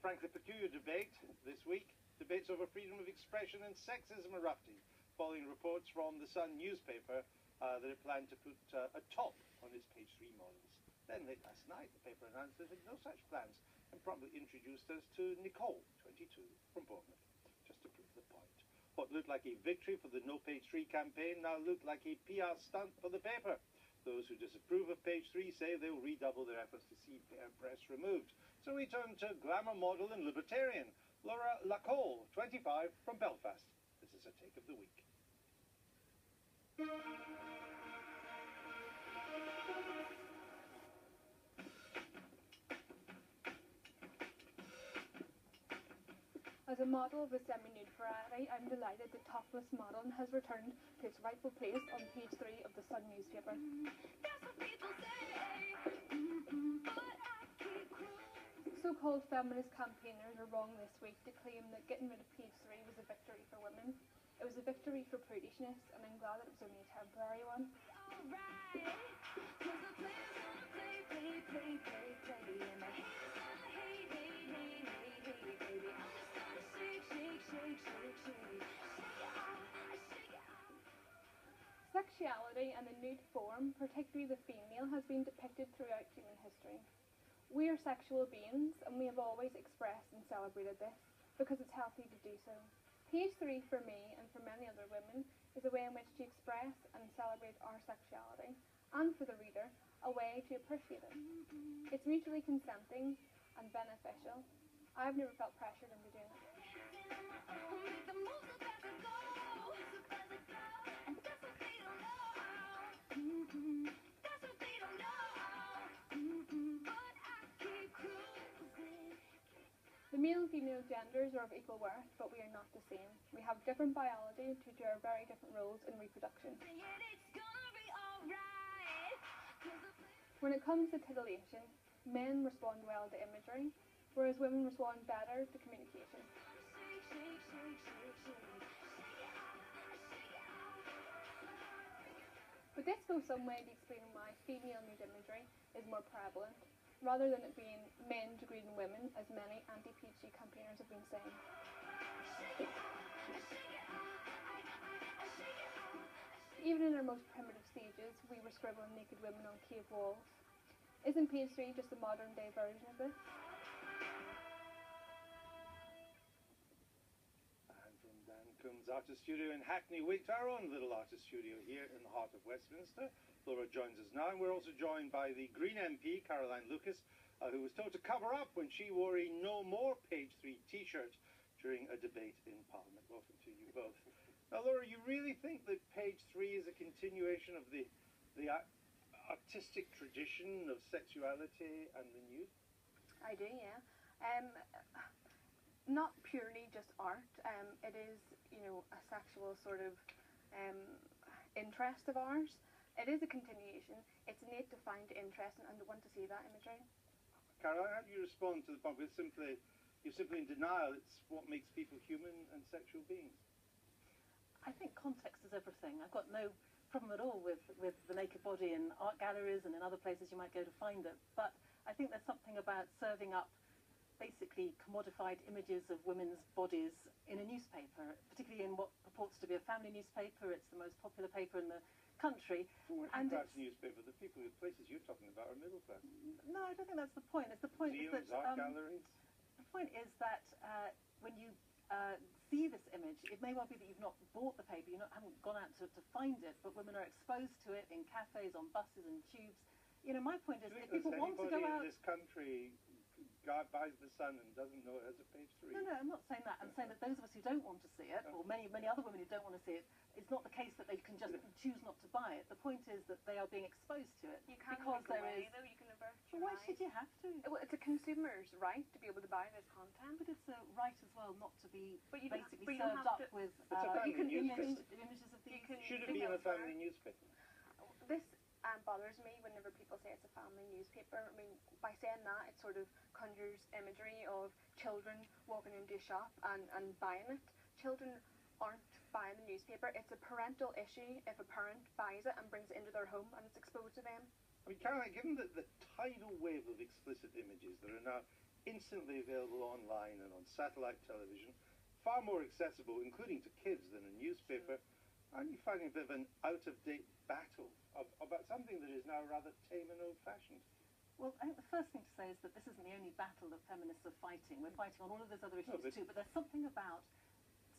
frankly peculiar debate this week. Debates over freedom of expression and sexism erupting, following reports from the Sun newspaper that it planned to put a top on its page 3 models. Then late last night, the paper announced it had no such plans and promptly introduced us to Nicole, 22, from Bournemouth, just to prove the point. What looked like a victory for the No Page 3 campaign now looked like a PR stunt for the paper. Those who disapprove of page 3 say they'll redouble their efforts to see press removed. So we turn to glamour model and libertarian, Laura Lacole, 25, from Belfast. This is her take of the week. As a model of the semi-nude variety, I'm delighted the topless model has returned to its rightful place on page 3 of the Sun newspaper. That's what people say, but I keep cruising. So-called feminist campaigners are wrong this week to claim that getting rid of page 3 was a victory for women. It was a victory for prudishness, and I'm glad that it was only a temporary one. Alright, 'cause the players gonna play, and the haters gonna hate, baby. I'm just gonna shake, shake it off. Sexuality and the nude form, particularly the female, has been depicted throughout human history. We are sexual beings, and we have always expressed and celebrated this, because it's healthy to do so. Page 3 for me, and for many other women, is a way in which to express and celebrate our sexuality, and for the reader, a way to appreciate it. It's mutually consenting and beneficial. I've never felt pressured into doing it. Make the moves up as I go, and that's what they don't know. That's what they don't know. But I keep cruising. The male and female genders are of equal worth, but we are not the same. We have different biology to do our very different roles in reproduction. And yet it's gonna be alright. 'Cause the When it comes to titillation, men respond well to imagery, whereas women respond better to communication. But this goes some way to explaining why female nude imagery is more prevalent, rather than it being men degrading women, as many anti-PG campaigners have been saying. Even in our most primitive stages, we were scribbling naked women on cave walls. Isn't page 3 just a modern day version of this? And from Dan Coombs Artist Studio in Hackney Wick to our own little artist studio here in the heart of Westminster. Laura joins us now, and we're also joined by the Green MP, Caroline Lucas, who was told to cover up when she wore a No More Page 3 t-shirt during a debate in Parliament. Welcome to you both. Now, Laura, you really think that page 3 is a continuation of the artistic tradition of sexuality and the nude? I do, yeah. Not purely just art. It is, a sexual sort of interest of ours. It is a continuation. It's innate to find interesting and to want to see that imagery. Caroline, how do you respond to the point where you're simply in denial it's what makes people human and sexual beings? I think context is everything. I've got no problem at all with the naked body in art galleries and in other places you might go to find it. But I think there's something about serving up basically commodified images of women's bodies in a newspaper, particularly in what purports to be a family newspaper. It's the most popular paper in the country. Working class newspaper, the places you're talking about are middle class. No, I don't think that's the point. The point Museums, is that art galleries. The point is that when you see this image, it may well be that you've not bought the paper, haven't gone out to find it, but women are exposed to it in cafes, on buses and tubes. My point is, if people want to go out... in this country buys the Sun and doesn't know it has a page 3. No, I'm not saying that. I'm saying that those of us who don't want to see it, or many other women who don't want to see it, it's not the case that they can just choose not to buy it. The point is that they are being exposed to it. You can't because take away, though. You can avert your Why eyes. should you have to? Well, it's a consumer's right to be able to buy this content. But it's a right as well not to be But you basically don't served have to- up with It's a family images newspaper. of these. Should it be in a family newspaper? This bothers me whenever people say it's a family newspaper. I mean, by saying that, it sort of conjures imagery of children walking into a shop and buying it. Children aren't buying the newspaper. It's a parental issue if a parent buys it and brings it into their home and it's exposed to them. I mean, Caroline, given the tidal wave of explicit images that are now instantly available online and on satellite television, far more accessible, including to kids, than a newspaper. Aren't you finding a bit of an out-of-date battle about something that is now rather tame and old-fashioned? Well, I think the first thing to say is that this isn't the only battle that feminists are fighting. We're fighting on all of those other issues too, but there's something about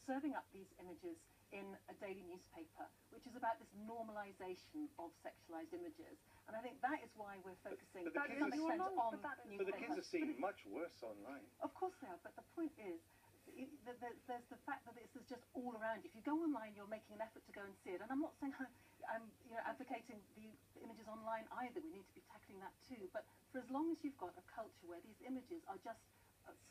serving up these images in a daily newspaper, which is about this normalisation of sexualised images. And I think that is why we're focusing But the to kids some are- extent on But the newspapers. kids are seeing much worse online. Of course they are, but the point is, there's the fact that this is just all around you. If you go online, you're making an effort to go and see it. And I'm not saying I'm advocating the images online either. We need to be tackling that too. But for as long as you've got a culture where these images are just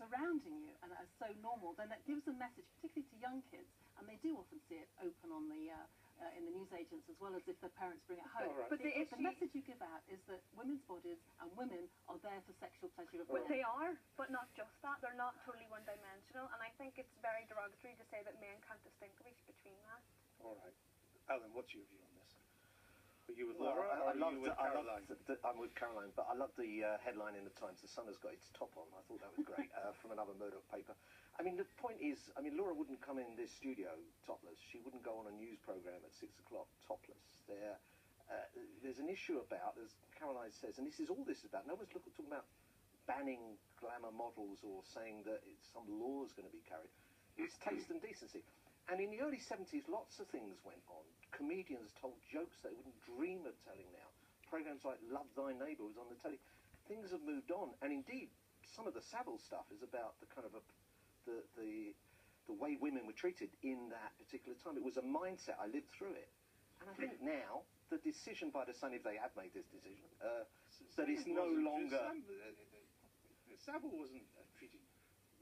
surrounding you and are so normal, then that gives a message, particularly to young kids, and they do often see it open on the in the newsagents as well as if their parents bring it home. All right. But The message you give out is that women's bodies and women are there for sexual pleasure of But all. they are, but not just that. They're not totally one-dimensional, and I think it's very derogatory to say that men can't distinguish between that. All right. Alan, what's your view on this? Are you with Well, Laura or are you with Caroline? I'm with Caroline, but I love the headline in the Times. The sun has got its top on. I thought that was great from another Murdoch paper. I mean, the point is, Laura wouldn't come in this studio topless. She wouldn't go on a news programme at 6 o'clock topless. There's an issue about, as Caroline says, and this is all this is about. No one's talking about banning glamour models or saying that some law is going to be carried. It's taste and decency. And in the early 70s, lots of things went on. Comedians told jokes they wouldn't dream of telling now. Programmes like Love Thy Neighbour was on the telly. Things have moved on. And indeed, some of the Savile stuff is about the kind of the way women were treated in that particular time. It was a mindset. I lived through it. And I think now, the decision by the Sun, if they have made this decision, that it's no longer... Savile wasn't treating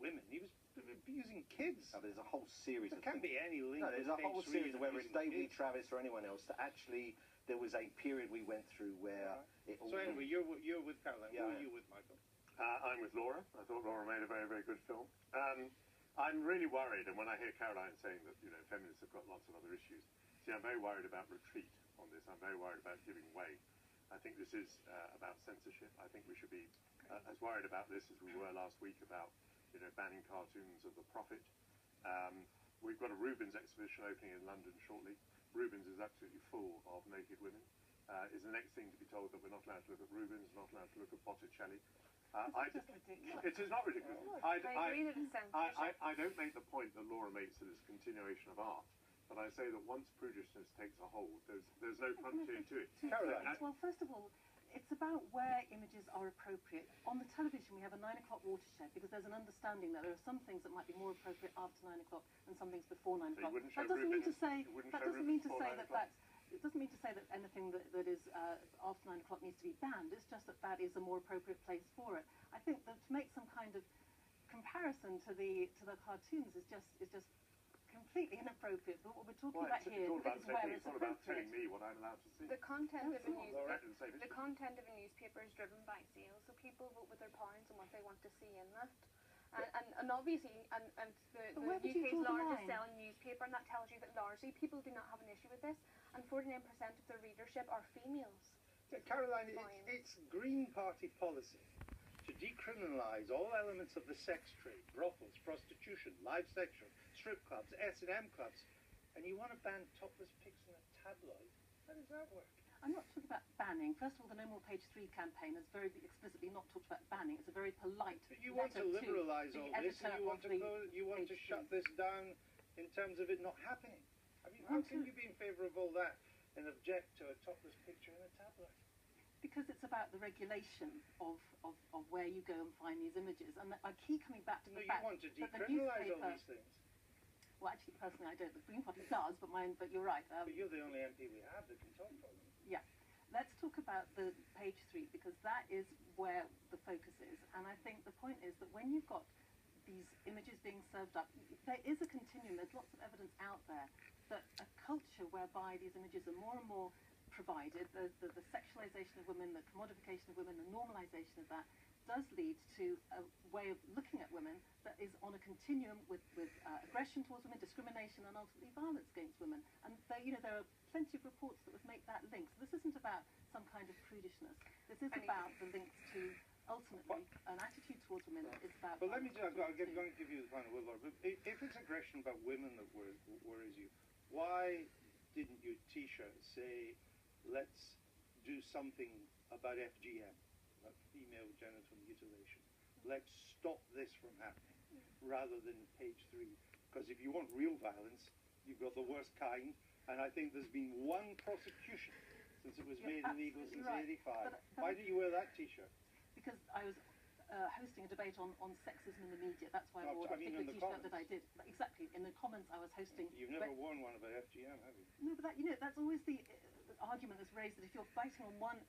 women. He was abusing kids. No, there's a whole series There of can't things. be any link. No, there's a with whole H3 series of and whether it's abusing David kids. Travis or anyone else that actually there was a period we went through where it all... So anyway, you're with Caroline. Yeah. Who are you with, Michael? I'm with Laura. I thought Laura made a very, very good film. I'm really worried, and when I hear Caroline saying that, feminists have got lots of other issues, I'm very worried about retreat on this. I'm very worried about giving way. I think this is about censorship. I think we should be as worried about this as we were last week about, banning cartoons of the Prophet. We've got a Rubens exhibition opening in London shortly. Rubens is absolutely full of naked women. Is the next thing to be told that we're not allowed to look at Rubens, not allowed to look at Botticelli. It's just ridiculous. It is not ridiculous. I agree that it's censorship. I don't make the point that Laura makes that it's a continuation of art, but I say that once prudishness takes a hold, there's no frontier to it. Caroline. Well, first of all, it's about where images are appropriate. On the television, we have a 9 o'clock watershed because there's an understanding that there are some things that might be more appropriate after 9 o'clock and some things before 9 So you o'clock. wouldn't show That doesn't mean to Rubens- say you wouldn't that show doesn't Rubens mean to before say 9 that o'clock? it doesn't mean to say that anything that is after 9 o'clock needs to be banned. It's just that is a more appropriate place for it. I think that to make some kind of comparison to the cartoons is just completely inappropriate. But what we're talking Well, about it's here all about is where taking, it's it's all about appropriate. telling me what I'm allowed to see. The content of a That's news, Right, and say this the content of a newspaper is driven by sales, so people vote with their pounds and what they want to see in that. And obviously, and the But where would you UK's draw the largest line? selling newspaper, and that tells you that largely people do not have an issue with this, and 49% of their readership are females. Caroline, Fine. it's Green Party policy to decriminalise all elements of the sex trade, brothels, prostitution, live section, strip clubs, S&M clubs, and you want to ban topless pics in a tabloid? How does that work? I'm not talking about banning. First of all, the No More Page 3 campaign has very explicitly not talked about banning. It's a very polite But you want to letter liberalise the all this, and editor you want of to the you want to Page shut 3. this down in terms of it not happening. I mean, how can you be in favour of all that and object to a topless picture in a tabloid? Because it's about the regulation of where you go and find these images. And I keep coming back to No, the you fact want to that the decriminalise all newspaper... these things. Well, actually, personally, I don't. The Green Party does, but you're right. But you're the only MP we have that can talk for them. Yeah. Let's talk about the Page 3, because that is where the focus is. And I think the point is that when you've got these images being served up, there is a continuum. There's lots of evidence out there that a culture whereby these images are more and more provided, the sexualization of women, the commodification of women, the normalization of that, does lead to a way of looking at women that is on a continuum with aggression towards women, discrimination, and ultimately violence against women. And there are plenty of reports that would make that link. So this isn't about some kind of prudishness. This is about the links to ultimately an attitude towards women that about But let me violence. just, I'm going to give you the final word, Laura. But if it's aggression about women that worries you, why didn't your T-shirt say, let's do something about FGM, about female genital mutilation? Let's stop this from happening, rather than page 3. Because if you want real violence, you've got the worst kind, and I think there's been one prosecution since it was You're made illegal absolutely since right. 85. But Why did you wear that T-shirt? Because I was hosting a debate on sexism in the media. That's why I No, wore I the mean particular in the T-shirt that I comments. did. Exactly, in the comments I was hosting. You've never worn one about FGM, have you? No, but that, that's always the argument that's raised, that if you're fighting on one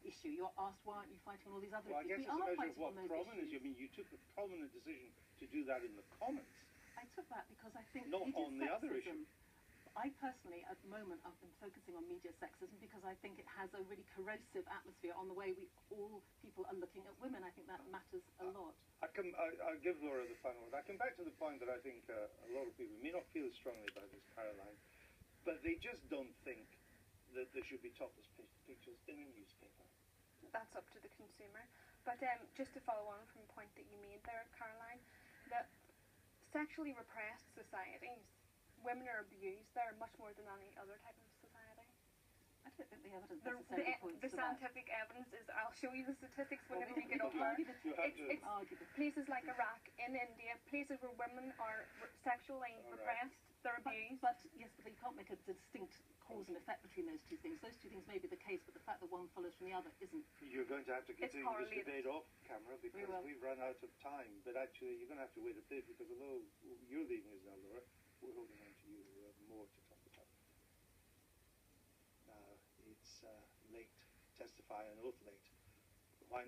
issue, you're asked, why aren't you fighting on all these other Well, I issues? guess it's a measure of what prominence. I mean, you took the prominent decision to do that in the comments. I took that because I think Not media on the other sexism, issue. I personally, at the moment, I've been focusing on media sexism because I think it has a really corrosive atmosphere on the way all people are looking at women. I think that matters a lot. I'll give Laura the final word. I come back to the point that I think a lot of people may not feel as strongly about this, Caroline, but they just don't think that there should be topless pictures in a newspaper. That's up to the consumer. But just to follow on from the point that you made there, Caroline, that sexually repressed societies, women are abused there much more than any other type of society. I don't think the evidence The, necessarily points the to that. scientific evidence is, I'll show you the statistics Well, whenever we we get can over. argue the You have to. It's argue the places like Iraq, in India, places where women are sexually All right. repressed, they're abused. But yes, but you can't make a distinct cause and effect between those two things. Those two things may be the case, but the fact that one follows from the other isn't. You're going to have to continue this correlated. debate off camera because will. we've run out of time. But actually, you're going to have to wait a bit because although you're leaving us now, Laura, we're holding on to you. We have more to talk about. Now, it's late. Testify an oath late.